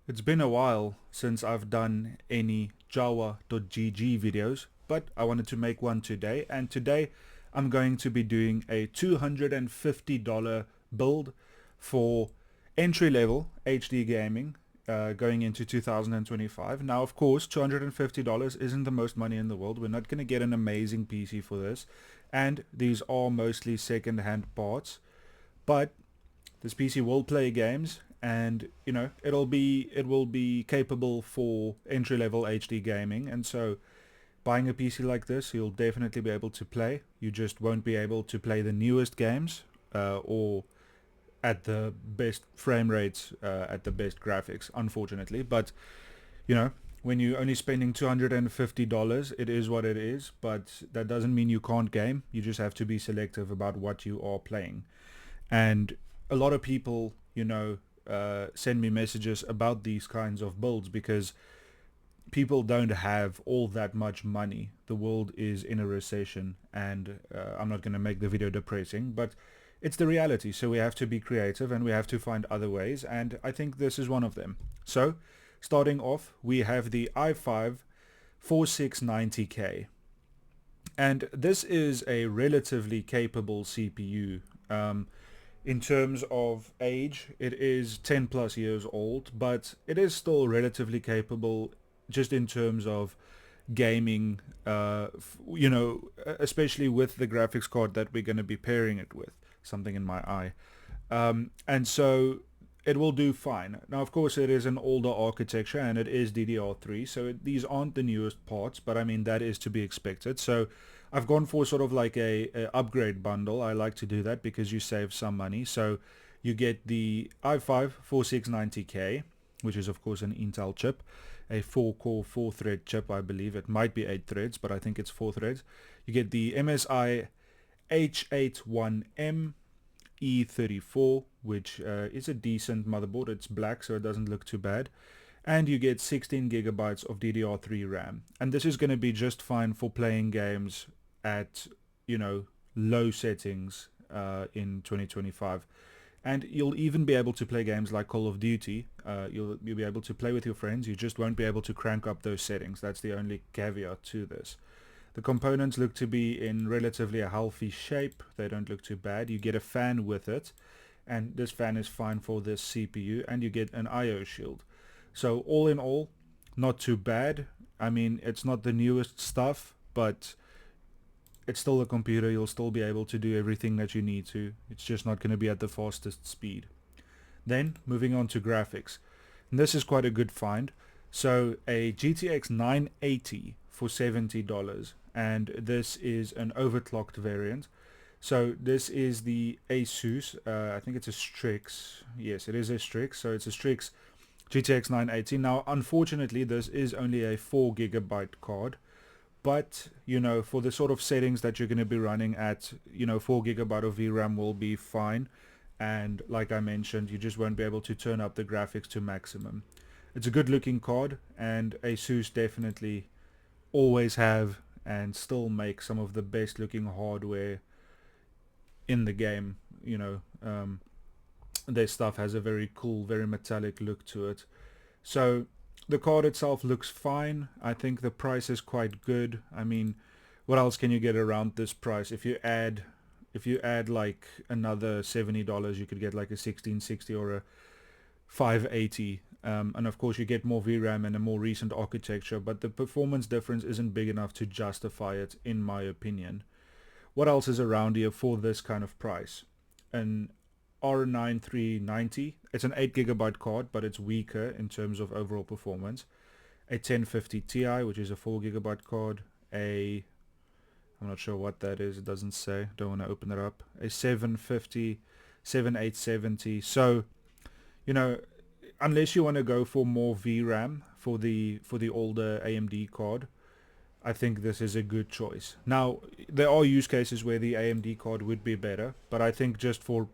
It's been a while since I've done any Java.gg videos, but I wanted to make one today, and today I'm going to be doing a $250 build for entry-level HD gaming going into 2025. Now, of course, $250 isn't the most money in the world. We're not going to get an amazing PC for this, and these are mostly second-hand parts, but this PC will play games, and it will be capable for entry level HD gaming. And so buying a PC like this, you'll definitely be able to play. You just won't be able to play the newest games or at the best frame rates, at the best graphics, unfortunately. But you know, when you're only spending $250, it is what it is. But that doesn't mean you can't game. You just have to be selective about what you are playing. And a lot of people, send me messages about these kinds of builds because people don't have all that much money. The world is in a recession, and I'm not going to make the video depressing, but it's the reality. So we have to be creative and we have to find other ways, and I think this is one of them. So starting off, we have the i5 4690K, and this is a relatively capable CPU. In terms of age, it is 10 plus years old, but it is still relatively capable just in terms of gaming, especially with the graphics card that we're going to be pairing it with. Something in my eye. And so it will do fine. Now, of course, it is an older architecture and it is DDR3, so these aren't the newest parts, but I mean, that is to be expected. So I've gone for sort of like a upgrade bundle. I like to do that because you save some money. So you get the i5 4690K, which is of course an Intel chip, a 4-core, 4-thread chip, I believe. It might be 8 threads, but I think it's 4 threads. You get the MSI H81M E34, which is a decent motherboard. It's black, so it doesn't look too bad. And you get 16 gigabytes of DDR3 RAM. And this is going to be just fine for playing games at, low settings in 2025. And you'll even be able to play games like Call of Duty. You'll be able to play with your friends. You just won't be able to crank up those settings. That's the only caveat to this. The components look to be in relatively a healthy shape. They don't look too bad. You get a fan with it, and this fan is fine for this CPU, and you get an IO shield. So all in all, not too bad. I mean, it's not the newest stuff, but it's still a computer. You'll still be able to do everything that you need to. It's just not going to be at the fastest speed. Then, moving on to graphics. And this is quite a good find. So, a GTX 980 for $70, and this is an overclocked variant. So this is the Asus, I think it's a Strix. Yes, it is a Strix. So it's a Strix GTX 980. Now, unfortunately, this is only a 4 gigabyte card, but for the sort of settings that you're going to be running at, 4 gigabyte of VRAM will be fine. And like I mentioned, you just won't be able to turn up the graphics to maximum. It's a good looking card, and Asus definitely always have and still make some of the best looking hardware in the game. Their stuff has a very cool, very metallic look to it. So the card itself looks fine. I think the price is quite good. I mean, what else can you get around this price? If you add like another $70, you could get like a 1660 or a 580. And of course you get more VRAM and a more recent architecture, but the performance difference isn't big enough to justify it, in my opinion. What else is around here for this kind of price? An R9390. It's an 8 gigabyte card, but it's weaker in terms of overall performance. A 1050 Ti, which is a 4 gigabyte card. I'm not sure what that is. It doesn't say. Don't want to open it up. A 750, 7870. So, unless you want to go for more VRAM for the older AMD card, I think this is a good choice. Now, there are use cases where the AMD card would be better, but I think just for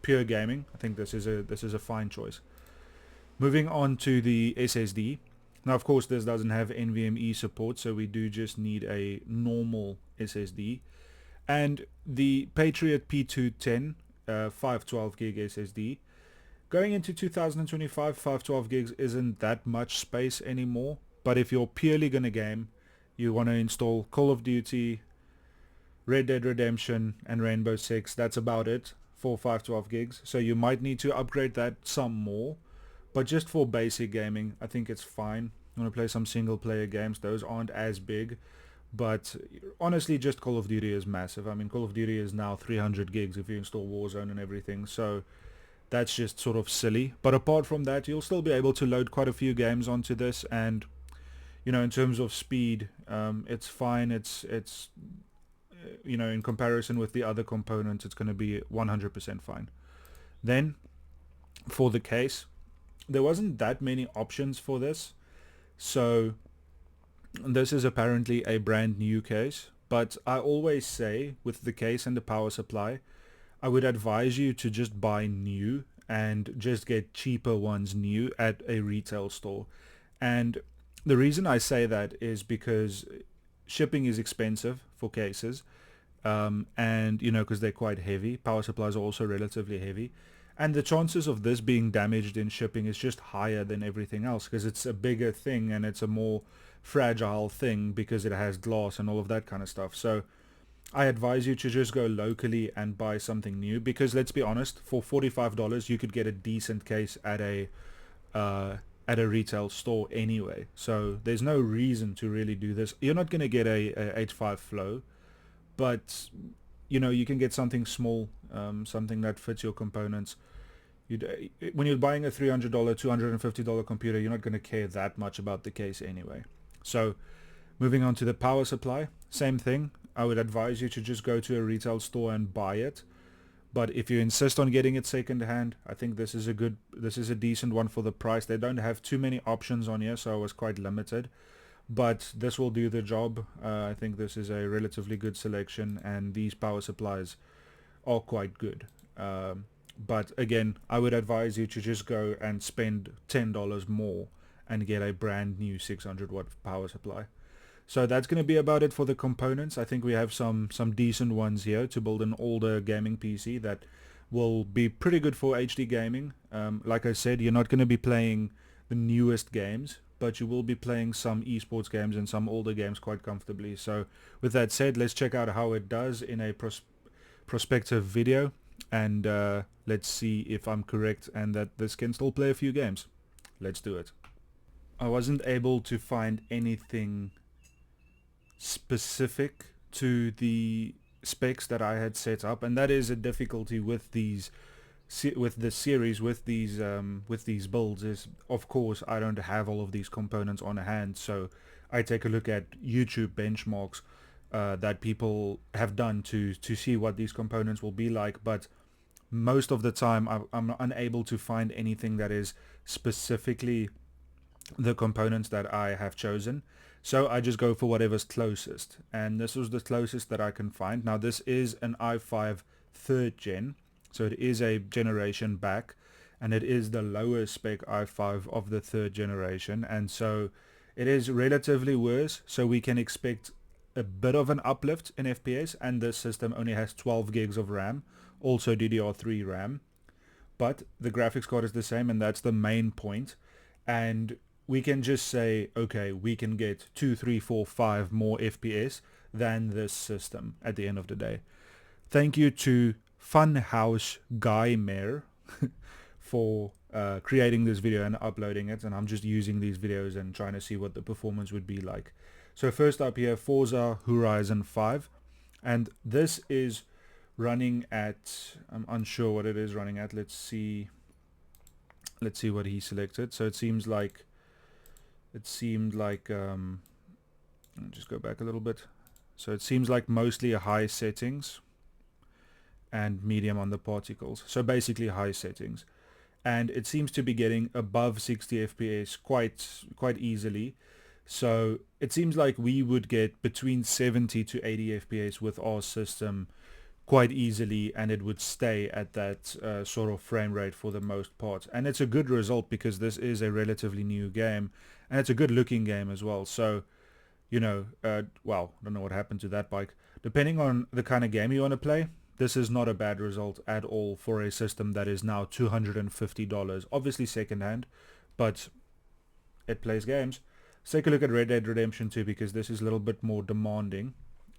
pure gaming, I think this is a fine choice. Moving on to the SSD. Now, of course, this doesn't have NVMe support, so we do just need a normal SSD. And the Patriot P210 512 gig SSD, Going into 2025, 512 gigs isn't that much space anymore. But if you're purely going to game, you want to install Call of Duty, Red Dead Redemption, and Rainbow Six. That's about it for 512 gigs. So you might need to upgrade that some more. But just for basic gaming, I think it's fine. You want to play some single player games, those aren't as big. But honestly, just Call of Duty is massive. I mean, Call of Duty is now 300 gigs if you install Warzone and everything. So that's just sort of silly. But apart from that, you'll still be able to load quite a few games onto this. And, you know, in terms of speed, it's fine. It's you know, in comparison with the other components, it's going to be 100% fine. Then, for the case, there wasn't that many options for this. So this is apparently a brand new case, but I always say with the case and the power supply, I would advise you to just buy new and just get cheaper ones new at a retail store. And the reason I say that is because shipping is expensive for cases, and you know, because they're quite heavy. Power supplies are also relatively heavy, and the chances of this being damaged in shipping is just higher than everything else because it's a bigger thing and it's a more fragile thing because it has glass and all of that kind of stuff. So I advise you to just go locally and buy something new, because let's be honest, for $45 you could get a decent case at a retail store anyway. So there's no reason to really do this. You're not going to get a H5 Flow, but you know, you can get something small, something that fits your components. When you're buying a $300, $250 computer, you're not going to care that much about the case anyway. So moving on to the power supply, same thing. I would advise you to just go to a retail store and buy it. But if you insist on getting it second hand, I think this is a decent one for the price. They don't have too many options on here, so I was quite limited. But this will do the job. I think this is a relatively good selection, and these power supplies are quite good. But again, I would advise you to just go and spend $10 more and get a brand new 600 watt power supply. So that's going to be about it for the components. I think we have some decent ones here to build an older gaming PC that will be pretty good for HD gaming. Like I said, you're not going to be playing the newest games, but you will be playing some esports games and some older games quite comfortably. So with that said, let's check out how it does in a prospective video, and let's see if I'm correct and that this can still play a few games. Let's do it. I wasn't able to find anything specific to the specs that I had set up, and that is a difficulty with these with these builds, is of course I don't have all of these components on hand. So I take a look at YouTube benchmarks that people have done to see what these components will be like, but most of the time I'm unable to find anything that is specifically the components that I have chosen. So I just go for whatever's closest, and this was the closest that I can find. Now this is an i5 3rd gen, so it is a generation back, and it is the lower spec i5 of the 3rd generation, and so it is relatively worse. So we can expect a bit of an uplift in FPS, and this system only has 12 gigs of RAM, also DDR3 RAM, but the graphics card is the same, and that's the main point. And we can just say, okay, we can get 2, 3, 4, 5 more FPS than this system at the end of the day. Thank you to Funhouse Guy Mayer for creating this video and uploading it, and I'm just using these videos and trying to see what the performance would be like. So first up here, Forza Horizon 5, and this is running at, I'm unsure what it is running at. Let's see what he selected. So it seemed like I'll just go back a little bit. So it seems like mostly a high settings and medium on the particles, so basically high settings, and it seems to be getting above 60 FPS quite easily. So it seems like we would get between 70 to 80 FPS with our system quite easily, and it would stay at that sort of frame rate for the most part. And it's a good result because this is a relatively new game, and it's a good looking game as well. So, you know, well, I don't know what happened to that bike. Depending on the kind of game you want to play, this is not a bad result at all for a system that is now $250. Obviously secondhand, but it plays games. Let's take a look at Red Dead Redemption 2 because this is a little bit more demanding.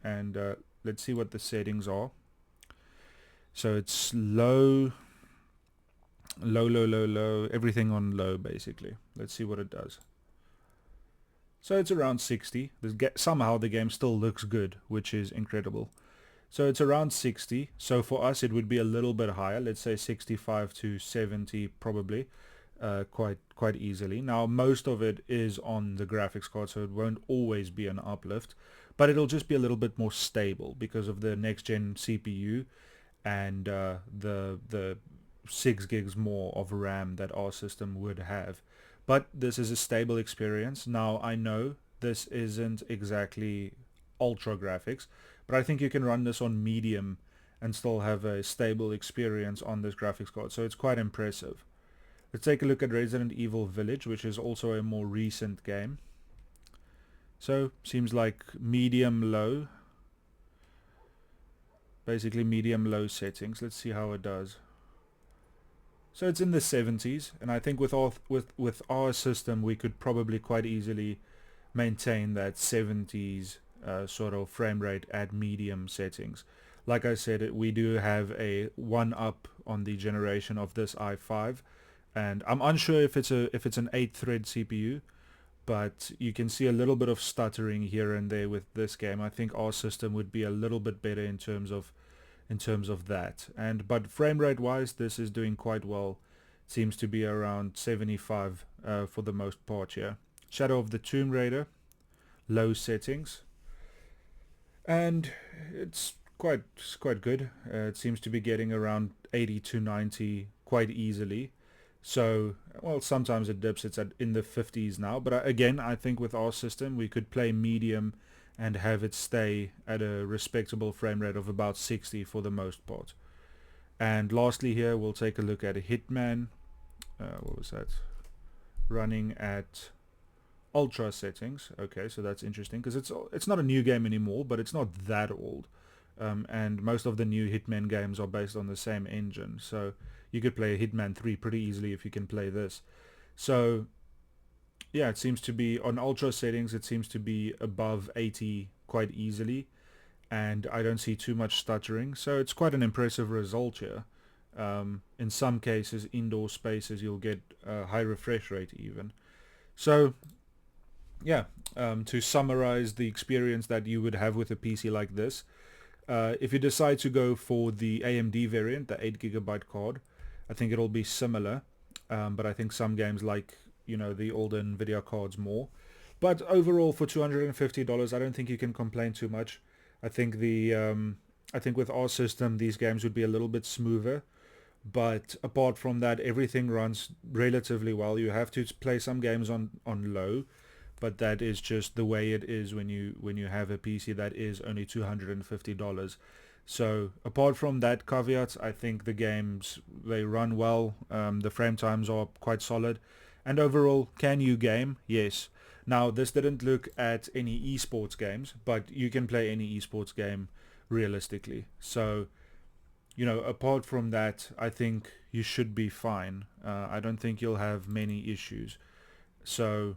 And let's see what the settings are. So it's low, everything on low basically. Let's see what it does. So it's around 60. Somehow the game still looks good, which is incredible. So it's around 60. So for us it would be a little bit higher. Let's say 65 to 70 probably, quite easily. Now most of it is on the graphics card, so it won't always be an uplift, but it'll just be a little bit more stable because of the next gen CPU and the 6 gigs more of RAM that our system would have. But this is a stable experience. Now I know this isn't exactly ultra graphics, but I think you can run this on medium and still have a stable experience on this graphics card, so it's quite impressive. Let's take a look at Resident Evil Village, which is also a more recent game. So seems like medium low, basically medium low settings. Let's see how it does. So it's in the 70s, and I think with our system we could probably quite easily maintain that 70s sort of frame rate at medium settings. Like I said, we do have a 1-up on the generation of this i5, and I'm unsure if it's an 8-thread CPU, but you can see a little bit of stuttering here and there with this game. I think our system would be a little bit better in terms of that. But frame rate wise, this is doing quite well. It seems to be around 75 for the most part here. Shadow of the Tomb Raider, low settings, and it's quite good. It seems to be getting around 80 to 90 quite easily. So, well, sometimes it dips. It's in the 50s now, but again, I think with our system we could play medium and have it stay at a respectable frame rate of about 60 for the most part. And lastly here we'll take a look at a Hitman. What was that? Running at ultra settings. Okay, so that's interesting because it's not a new game anymore, but it's not that old. And most of the new Hitman games are based on the same engine, so you could play Hitman 3 pretty easily if you can play this. So yeah, it seems to be on ultra settings, it seems to be above 80 quite easily, and I don't see too much stuttering, so it's quite an impressive result here. In some cases, indoor spaces, you'll get a high refresh rate even. So yeah, to summarize the experience that you would have with a PC like this, if you decide to go for the AMD variant, the 8GB card, I think it'll be similar, but I think some games like, you know, the older NVIDIA cards more. But overall, for $250, I don't think you can complain too much. I think with our system, these games would be a little bit smoother. But apart from that, everything runs relatively well. You have to play some games on low, but that is just the way it is when you have a PC that is only $250. So apart from that caveat, I think the games, they run well. The frame times are quite solid. And overall, can you game? Yes. Now, this didn't look at any esports games, but you can play any esports game realistically. So, you know, apart from that, I think you should be fine. I don't think you'll have many issues. So,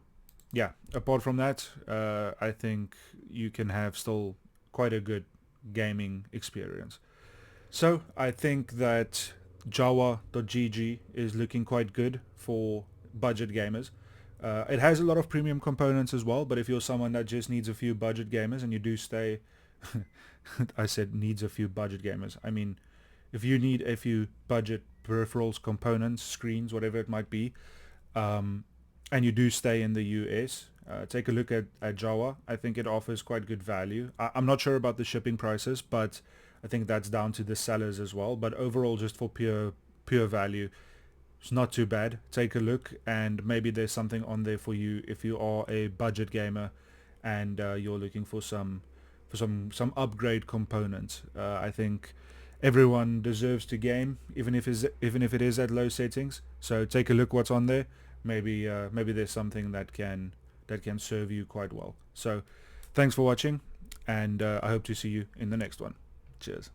yeah, apart from that, I think you can have still quite a good gaming experience. So, I think that Jawa.gg is looking quite good for budget gamers. It has a lot of premium components as well, but if you're someone that just needs a few budget gamers and you do stay I said needs a few budget gamers, I mean if you need a few budget peripherals, components, screens, whatever it might be, and you do stay in the US, take a look at Jawa. I think it offers quite good value. I'm not sure about the shipping prices, but I think that's down to the sellers as well. But overall, just for pure value, it's not too bad. Take a look, and maybe there's something on there for you if you are a budget gamer and you're looking for some upgrade components. I think everyone deserves to game, even if it is at low settings. So take a look what's on there. Maybe there's something that can serve you quite well. So thanks for watching, and I hope to see you in the next one. Cheers.